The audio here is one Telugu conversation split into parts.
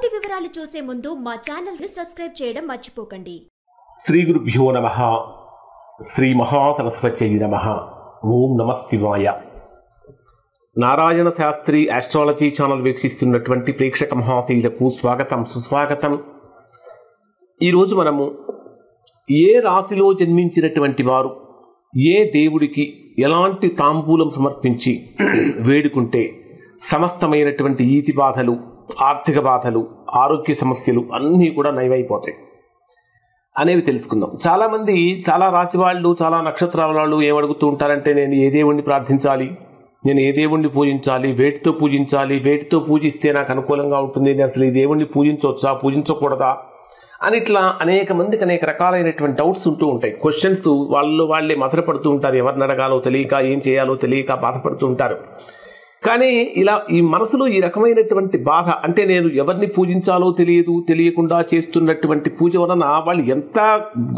పూర్తి వివరాలు చూసే ముందు మా ఛానల్ ని సబ్స్క్రైబ్ చేయడం మర్చిపోకండి. శ్రీ గురుభ్యో నమః. శ్రీ మహాసరస్వత్యై నమః. ఓం నమః శివాయ. నారాయణ శాస్త్రి ఆస్ట్రాలజీ ఛానల్ వీక్షిస్తున్నటువంటి ప్రేక్షక మహాశీలకు స్వాగతం, సుస్వాగతం. ఈరోజు మనము ఏ రాశిలో జన్మించినటువంటి వారు ఏ దేవుడికి ఎలాంటి తాంబూలం సమర్పించి వేడుకుంటే సమస్తమైనటువంటి ఈతి బాధలు, ఆర్థిక బాధలు, ఆరోగ్య సమస్యలు అన్నీ కూడా నయమైపోతాయి అనేవి తెలుసుకుందాం. చాలామంది, చాలా రాశి వాళ్ళు, చాలా నక్షత్రాల వాళ్ళు ఏమడుగుతూ ఉంటారంటే, నేను ఏ దేవుణ్ణి ప్రార్థించాలి, నేను ఏ దేవుణ్ణి పూజించాలి, వేటితో పూజించాలి, వేటితో పూజిస్తే నాకు అనుకూలంగా ఉంటుంది, నేను అసలు ఈ దేవుణ్ణి పూజించవచ్చా, పూజించకూడదా అని ఇట్లా అనేక మందికి అనేక రకాలైనటువంటి డౌట్స్ ఉంటూ ఉంటాయి. క్వశ్చన్స్ వాళ్ళే మసరపడుతూ ఉంటారు. ఎవరిని అడగాలో తెలియక, ఏం చేయాలో తెలియక బాధపడుతూ ఉంటారు. కానీ ఇలా ఈ మనసులో ఈ రకమైనటువంటి బాధ, అంటే నేను ఎవరిని పూజించాలో తెలియకుండా చేస్తున్నటువంటి పూజ వలన వాళ్ళు ఎంత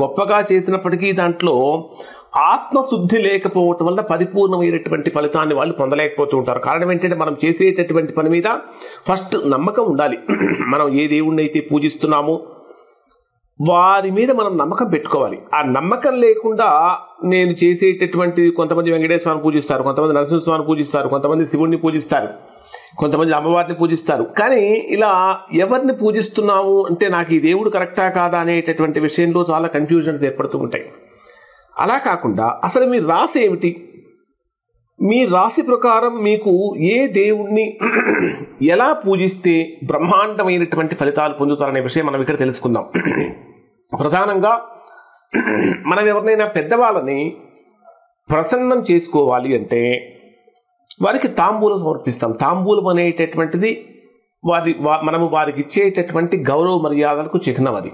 గొప్పగా చేసినప్పటికీ దాంట్లో ఆత్మశుద్ధి లేకపోవటం వల్ల పరిపూర్ణమైనటువంటి ఫలితాన్ని వాళ్ళు పొందలేకపోతూ ఉంటారు. కారణం ఏంటంటే, మనం చేసేటటువంటి పని మీద ఫస్ట్ నమ్మకం ఉండాలి. మనం ఏ దేవుణ్ణి అయితే పూజిస్తున్నామో వారి మీద మనం నమ్మకం పెట్టుకోవాలి. ఆ నమ్మకం లేకుండా నేను చేసేటటువంటి, కొంతమంది వెంకటేశ్వరాన్ని పూజిస్తారు, కొంతమంది నరసింహస్వామిని పూజిస్తారు, కొంతమంది శివుణ్ణి పూజిస్తారు, కొంతమంది అమ్మవారిని పూజిస్తారు. కానీ ఇలా ఎవరిని పూజిస్తున్నాము అంటే, నాకు ఈ దేవుడు కరెక్టా కాదా అనేటటువంటి విషయంలో చాలా కన్ఫ్యూజన్స్ ఏర్పడుతూ ఉంటాయి. అలా కాకుండా అసలు మీ రాశి ఏమిటి, మీ రాశి ప్రకారం మీకు ఏ దేవుణ్ణి ఎలా పూజిస్తే బ్రహ్మాండమైనటువంటి ఫలితాలు పొందుతారనే విషయం మనం ఇక్కడ తెలుసుకుందాం. ప్రధానంగా మనం ఎవరినైనా పెద్దవాళ్ళని ప్రసన్నం చేసుకోవాలి అంటే వారికి తాంబూలం సమర్పిస్తాం. తాంబూలం అనేటటువంటిది మనము వారికి ఇచ్చేటటువంటి గౌరవ మర్యాదలకు చిహ్నం. అది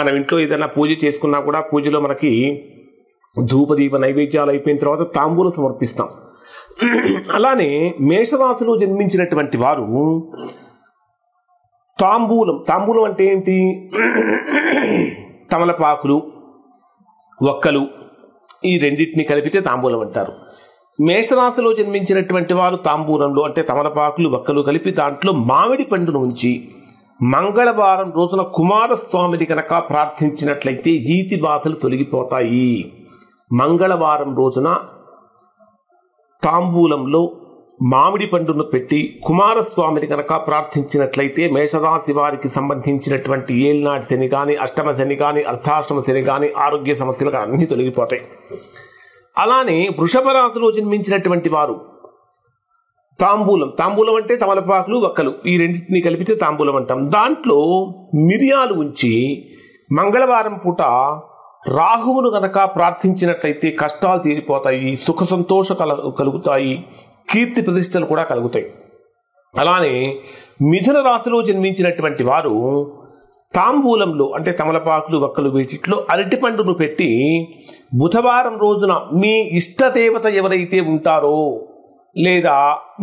మనం ఇంట్లో ఏదైనా పూజ చేసుకున్నా కూడా పూజలో మనకి ధూపదీప నైవేద్యాలు అయిపోయిన తర్వాత తాంబూలం సమర్పిస్తాం. అలానే మేషరాశిలో జన్మించినటువంటి వారు తాంబూలం అంటే ఏంటి, తమలపాకులు, వక్కలు, ఈ రెండింటిని కలిపితే తాంబూలం అంటారు. మేషరాశిలో జన్మించినటువంటి వారు తాంబూలంలో, అంటే తమలపాకులు, వక్కలు కలిపి దాంట్లో మామిడి పండును ఉంచి మంగళవారం రోజున కుమారస్వామిని కనుక ప్రార్థించినట్లయితే ఈతి బాధలు తొలగిపోతాయి. మంగళవారం రోజున తాంబూలంలో మామిడి పండును పెట్టి కుమారస్వామిని కనుక ప్రార్థించినట్లయితే మేషరాశి వారికి సంబంధించినటువంటి ఏలినాటి శని కానీ, అష్టమ శని కానీ, అర్ధాష్టమ శని కానీ, ఆరోగ్య సమస్యలు కానీ అన్నీ తొలగిపోతాయి. అలానే వృషభ రాశిలో జన్మించినటువంటి వారు తాంబూలం అంటే తమలపాకులు, వక్కలు, ఈ రెండింటినీ కలిపితే తాంబూలం అంటాం. దాంట్లో మిరియాలు ఉంచి మంగళవారం పూట రాహువును గనక ప్రార్థించినట్లయితే కష్టాలు తీరిపోతాయి, సుఖ సంతోష కలుగుతాయి, కీర్తి ప్రతిష్టలు కూడా కలుగుతాయి. అలానే మిథున రాశిలో జన్మించినటువంటి వారు తాంబూలంలో, అంటే తమలపాకులు, వక్కలు, వీటిలో అరటిపండును పెట్టి బుధవారం రోజున మీ ఇష్టదేవత ఎవరైతే ఉంటారో లేదా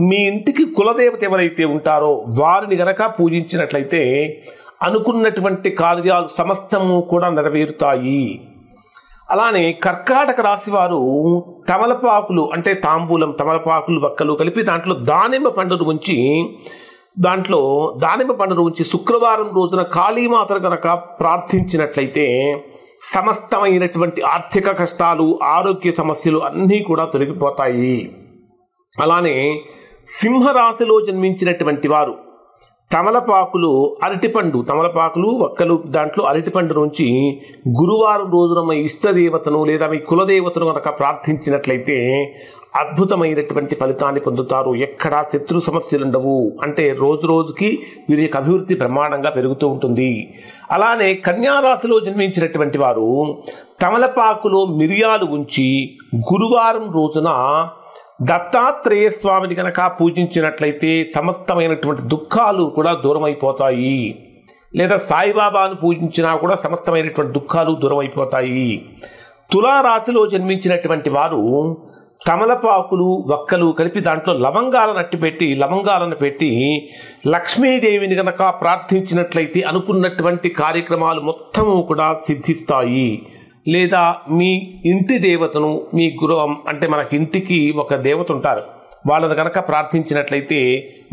మీ ఇంటికి కులదేవత ఎవరైతే ఉంటారో వారిని గనక పూజించినట్లయితే అనుకున్నటువంటి కార్యాలు సమస్తము కూడా నెరవేరుతాయి. అలానే కర్కాటక రాశి వారు తమలపాకులు, అంటే తమలపాకులు, వక్కలు కలిపి దాంట్లో దానిమ్మ పండును ఉంచి శుక్రవారం రోజున కాళీమాతను కనుక ప్రార్థించినట్లయితే సమస్తమైనటువంటి ఆర్థిక కష్టాలు, ఆరోగ్య సమస్యలు అన్నీ కూడా తొలగిపోతాయి. అలానే సింహరాశిలో జన్మించినటువంటి వారు తమలపాకులు, వక్కలు, దాంట్లో అరటిపండు నుంచి గురువారం రోజున మీ ఇష్టదేవతను లేదా మీ కులదేవతను కనుక ప్రార్థించినట్లయితే అద్భుతమైనటువంటి ఫలితాన్ని పొందుతారు. ఎక్కడా శత్రు సమస్యలు ఉండవు. అంటే రోజు రోజుకి వీరి యొక్క అభివృద్ధి బ్రహ్మాండంగా పెరుగుతూ ఉంటుంది. అలానే కన్యారాశిలో జన్మించినటువంటి వారు తమలపాకులో మిరియాలు ఉంచి గురువారం రోజున దత్తాత్రేయ స్వామిని కనుక పూజించినట్లయితే సమస్తమైనటువంటి దుఃఖాలు కూడా దూరం అయిపోతాయి. లేదా సాయిబాబాను పూజించినా కూడా సమస్తమైనటువంటి దుఃఖాలు దూరం అయిపోతాయి. తులారాశిలో జన్మించినటువంటి వారు తమలపాకులు, వక్కలు కలిపి దాంట్లో లవంగాలను పెట్టి లక్ష్మీదేవిని కనుక ప్రార్థించినట్లయితే అనుకున్నటువంటి కార్యక్రమాలు మొత్తము కూడా సిద్ధిస్తాయి. లేదా మీ ఇంటి దేవతను, మీ గృహం అంటే మనకి ఇంటికి ఒక దేవత ఉంటారు, వాళ్ళని కనుక ప్రార్థించినట్లయితే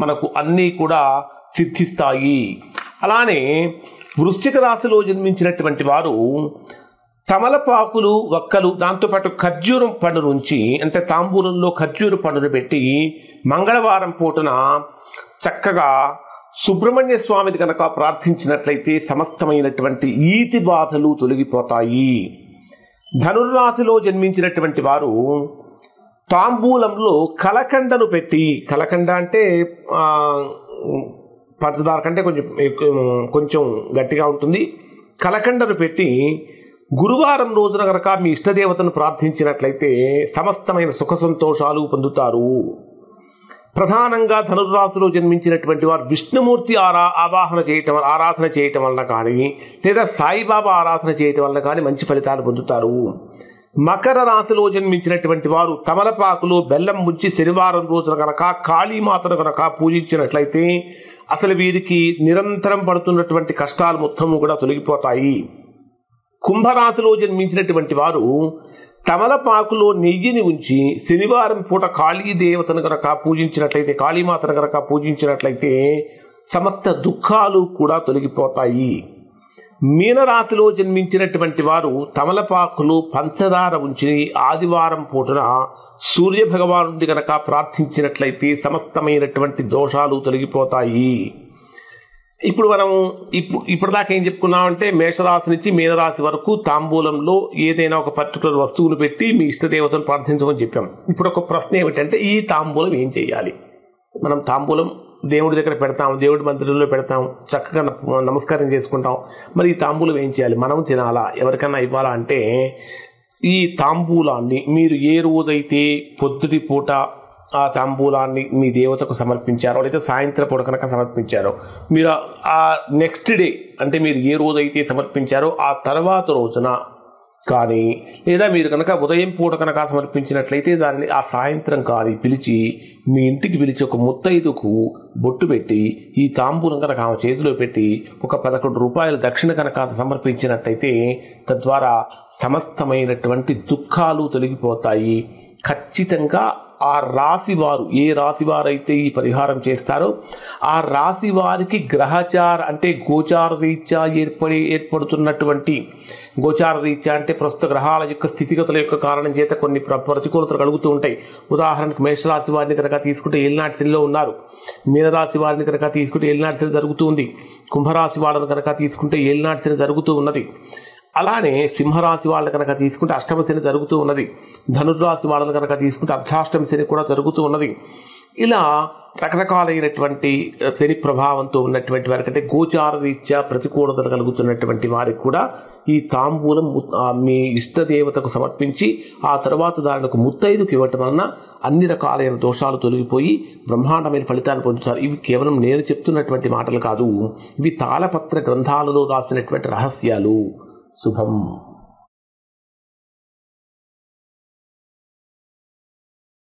మనకు అన్నీ కూడా సిద్ధిస్తాయి. అలానే వృశ్చిక రాశిలో జన్మించినటువంటి వారు తమలపాకులు, వక్కలు, దాంతోపాటు ఖర్జూరం పండు నుంచి, అంటే తాంబూలంలో ఖర్జూర పండును పెట్టి మంగళవారం పూటన చక్కగా సుబ్రహ్మణ్య స్వామిని కనుక ప్రార్థించినట్లయితే సమస్తమైనటువంటి ఈతి బాధలు తొలగిపోతాయి. ధనుర్రాశిలో జన్మించినటువంటి వారు తాంబూలంలో కలకండను పెట్టి, కలకండ అంటే పంచదార కంటే కొంచెం గట్టిగా ఉంటుంది, కలకండను పెట్టి గురువారం రోజున కనుక మీ ఇష్టదేవతను ప్రార్థించినట్లయితే సమస్తమైన సుఖ సంతోషాలు పొందుతారు. ప్రధానంగా ధనుర్రాశిలో జన్మించినటువంటి వారు విష్ణుమూర్తి ఆరాధన చేయటం వలన కానీ, లేదా సాయిబాబా ఆరాధన చేయటం వలన కానీ మంచి ఫలితాలు పొందుతారు. మకర రాశిలో జన్మించినటువంటి వారు తమలపాకులో బెల్లం ముంచి శనివారం రోజున కనుక కాళీమాతను కనుక పూజించినట్లయితే అసలు వీరికి నిరంతరం పడుతున్నటువంటి కష్టాలు మొత్తము కూడా తొలగిపోతాయి. కుంభరాశిలో జన్మించినటువంటి వారు తమలపాకులో నెయ్యిని ఉంచి శనివారం పూట కాళీదేవతను కనుక పూజించినట్లయితే, కాళీమాతను కనుక పూజించినట్లయితే సమస్త దుఃఖాలు కూడా తొలగిపోతాయి. మీనరాశిలో జన్మించినటువంటి వారు తమలపాకులు పంచదార ఉంచి ఆదివారం పూటన సూర్య భగవానుడి కనుక ప్రార్థించినట్లయితే సమస్తమైనటువంటి దోషాలు తొలగిపోతాయి. ఇప్పుడు మనం ఇప్పటిదాకా ఏం చెప్పుకున్నామంటే మేషరాశి నుంచి మీనరాశి వరకు తాంబూలంలో ఏదైనా ఒక పర్టికులర్ వస్తువులు పెట్టి మీ ఇష్టదేవతను ప్రార్థించమని చెప్పాం. ఇప్పుడు ఒక ప్రశ్న ఏమిటంటే ఈ తాంబూలం ఏం చేయాలి? మనం తాంబూలం దేవుడి దగ్గర పెడతాం, దేవుడి మందిరంలో పెడతాం, చక్కగా నమస్కారం చేసుకుంటాం. మరి ఈ తాంబూలం ఏం చేయాలి? మనం తినాలా, ఎవరికైనా ఇవ్వాలా అంటే ఈ తాంబూలాన్ని మీరు ఏ రోజైతే పొద్దుటి పూట ఆ తాంబూలాన్ని మీ దేవతకు సమర్పించారో, లేదా సాయంత్రం పూట కనుక సమర్పించారో, మీరు ఆ నెక్స్ట్ డే అంటే మీరు ఏ రోజైతే సమర్పించారో ఆ తర్వాత రోజున కానీ, లేదా మీరు కనుక ఉదయం పూట కనుక సమర్పించినట్లయితే దాన్ని ఆ సాయంత్రం కానీ పిలిచి మీ ఇంటికి పిలిచి ఒక ముత్తైదుకు బొట్టు పెట్టి ఈ తాంబూలం కనుక ఆమె చేతిలో పెట్టి ఒక 11 రూపాయల దక్షిణ కనుక సమర్పించినట్లయితే తద్వారా సమస్తమైనటువంటి దుఃఖాలు తొలగిపోతాయి. ఖచ్చితంగా ఆ రాశి వారు, ఏ రాశి వారైతే ఈ పరిహారం చేస్తారో ఆ రాశి వారికి గ్రహచార అంటే గోచార రీత్యా ఏర్పడుతున్నటువంటి, గోచార రీత్యా అంటే ప్రస్తుత గ్రహాల యొక్క స్థితిగతుల యొక్క కారణం చేత కొన్ని ప్రతికూలతలు కలుగుతూ ఉంటాయి. ఉదాహరణకు మేషరాశి వారిని కనుక తీసుకుంటే ఏలినాటి శనిలో ఉన్నారు, మీనరాశి వారిని కనుక తీసుకుంటే ఏలినాటి శని జరుగుతూ ఉంది, కుంభరాశి వాళ్ళని కనుక తీసుకుంటే ఏలినాటి శని జరుగుతూ ఉన్నది. అలానే సింహరాశి వాళ్ళని కనుక తీసుకుంటే అష్టమ శని జరుగుతూ ఉన్నది, ధనుర్రాశి వాళ్ళని కనుక తీసుకుంటే అర్ధాష్టమ శని కూడా జరుగుతూ ఉన్నది. ఇలా రకరకాలైనటువంటి శని ప్రభావంతో ఉన్నటువంటి వారికి, అంటే గోచార రీత్యా ప్రతికూలతలు కలుగుతున్నటువంటి వారికి కూడా ఈ తాంబూలం మీ ఇష్టదేవతకు సమర్పించి ఆ తర్వాత దానికి ముత్తైదుకు ఇవ్వటం వలన అన్ని రకాలైన దోషాలు తొలగిపోయి బ్రహ్మాండమైన ఫలితాన్ని పొందుతారు. ఇవి కేవలం నేను చెప్తున్నటువంటి మాటలు కాదు, ఇవి తాళపత్ర గ్రంథాలలో రాసినటువంటి రహస్యాలు. శుభం.